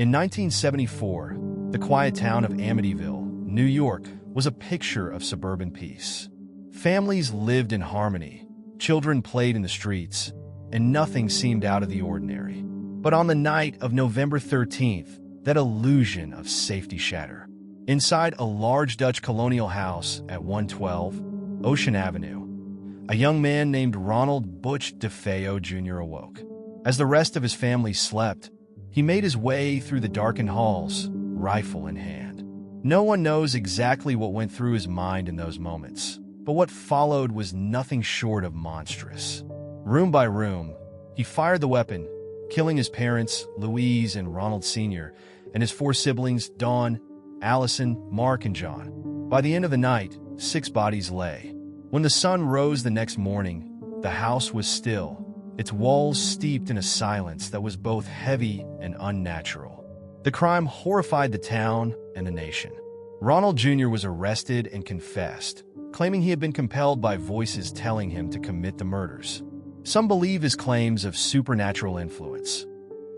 In 1974, the quiet town of Amityville, New York, was a picture of suburban peace. Families lived in harmony, children played in the streets, and nothing seemed out of the ordinary. But on the night of November 13th, that illusion of safety shattered. Inside a large Dutch colonial house at 112 Ocean Avenue, a young man named Ronald DeFeo Jr. awoke. As the rest of his family slept, he made his way through the darkened halls, rifle in hand. No one knows exactly what went through his mind in those moments, but what followed was nothing short of monstrous. Room by room, he fired the weapon, killing his parents, Louise and Ronald Sr., and his 4 siblings, Dawn, Allison, Mark, and John. By the end of the night, 6 bodies lay. When the sun rose the next morning, the house was still, its walls steeped in a silence that was both heavy and unnatural. The crime horrified the town and the nation. Ronald Jr. was arrested and confessed, claiming he had been compelled by voices telling him to commit the murders. Some believe his claims of supernatural influence.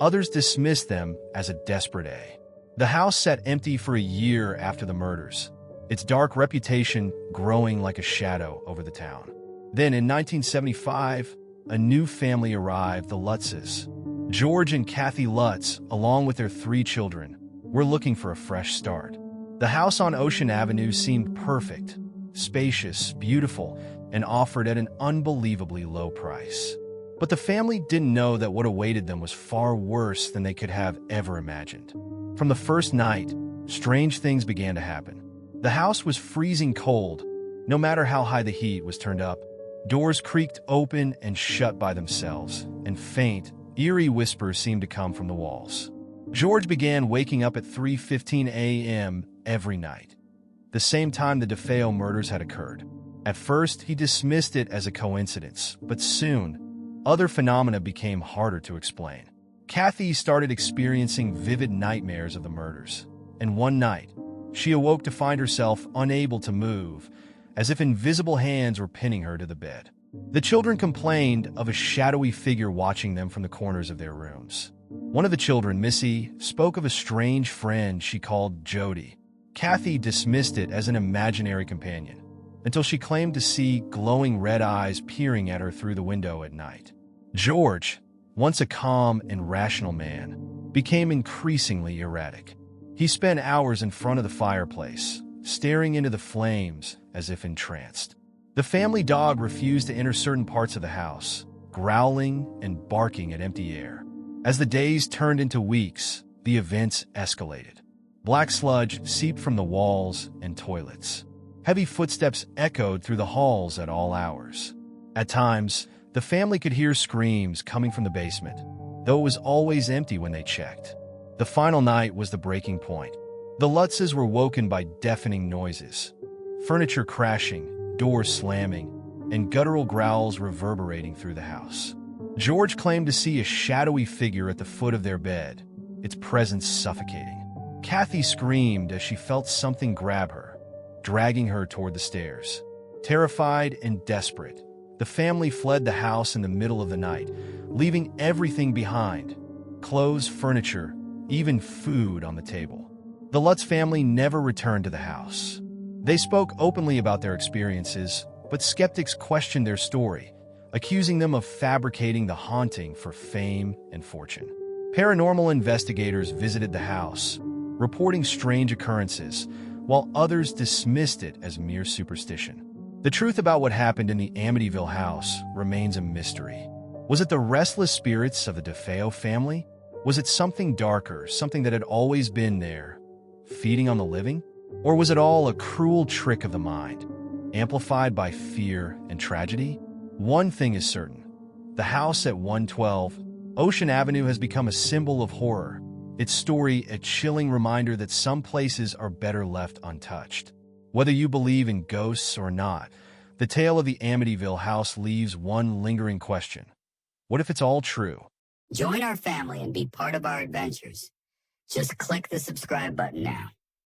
Others dismiss them as a desperate act. The house sat empty for a year after the murders, its dark reputation growing like a shadow over the town. Then in 1975, a new family arrived, the Lutzes. George and Kathy Lutz, along with their 3 children, were looking for a fresh start. The house on Ocean Avenue seemed perfect, spacious, beautiful, and offered at an unbelievably low price. But the family didn't know that what awaited them was far worse than they could have ever imagined. From the first night, strange things began to happen. The house was freezing cold, no matter how high the heat was turned up. Doors creaked open and shut by themselves, and faint, eerie whispers seemed to come from the walls. George began waking up at 3:15 a.m. every night, the same time the DeFeo murders had occurred. At first, he dismissed it as a coincidence, but soon, other phenomena became harder to explain. Kathy started experiencing vivid nightmares of the murders, and one night, she awoke to find herself unable to move, as if invisible hands were pinning her to the bed. The children complained of a shadowy figure watching them from the corners of their rooms. One of the children, Missy, spoke of a strange friend she called Jody. Kathy dismissed it as an imaginary companion, until she claimed to see glowing red eyes peering at her through the window at night. George, once a calm and rational man, became increasingly erratic. He spent hours in front of the fireplace, staring into the flames as if entranced. The family dog refused to enter certain parts of the house, growling and barking at empty air. As the days turned into weeks, the events escalated. Black sludge seeped from the walls and toilets. Heavy footsteps echoed through the halls at all hours. At times, the family could hear screams coming from the basement, though it was always empty when they checked. The final night was the breaking point. The Lutzes were woken by deafening noises, furniture crashing, doors slamming, and guttural growls reverberating through the house. George claimed to see a shadowy figure at the foot of their bed, its presence suffocating. Kathy screamed as she felt something grab her, dragging her toward the stairs. Terrified and desperate, the family fled the house in the middle of the night, leaving everything behind: clothes, furniture, even food on the table. The Lutz family never returned to the house. They spoke openly about their experiences, but skeptics questioned their story, accusing them of fabricating the haunting for fame and fortune. Paranormal investigators visited the house, reporting strange occurrences, while others dismissed it as mere superstition. The truth about what happened in the Amityville house remains a mystery. Was it the restless spirits of the DeFeo family? Was it something darker, something that had always been there, feeding on the living? Or was it all a cruel trick of the mind, amplified by fear and tragedy? One thing is certain: the house at 112 Ocean Avenue has become a symbol of horror, its story a chilling reminder that some places are better left untouched. Whether you believe in ghosts or not, the tale of the Amityville house leaves one lingering question. What if it's all true? Join our family and be part of our adventures. Just click the subscribe button now.